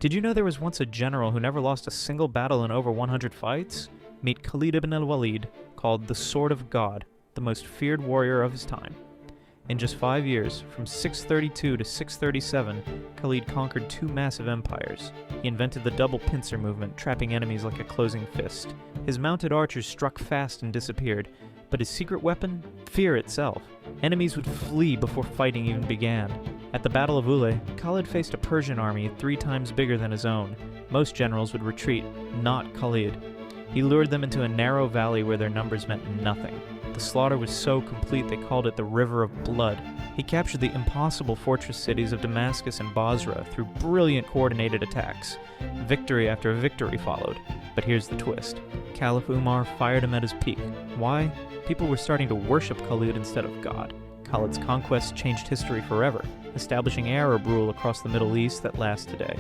Did you know there was once a general who never lost a single battle in over 100 fights? Meet Khalid ibn al-Walid, called the Sword of God, the most feared warrior of his time. In just 5 years, from 632 to 637, Khalid conquered two massive empires. He invented the double pincer movement, trapping enemies like a closing fist. His mounted archers struck fast and disappeared, but his secret weapon? Fear itself. Enemies would flee before fighting even began. At the Battle of Ule, Khalid faced a Persian army 3 times bigger than his own. Most generals would retreat, not Khalid. He lured them into a narrow valley where their numbers meant nothing. The slaughter was so complete they called it the River of Blood. He captured the impossible fortress cities of Damascus and Basra through brilliant coordinated attacks. Victory after victory followed. But here's the twist. Caliph Umar fired him at his peak. Why? People were starting to worship Khalid instead of God. Khalid's conquests changed history forever, establishing Arab rule across the Middle East that lasts today.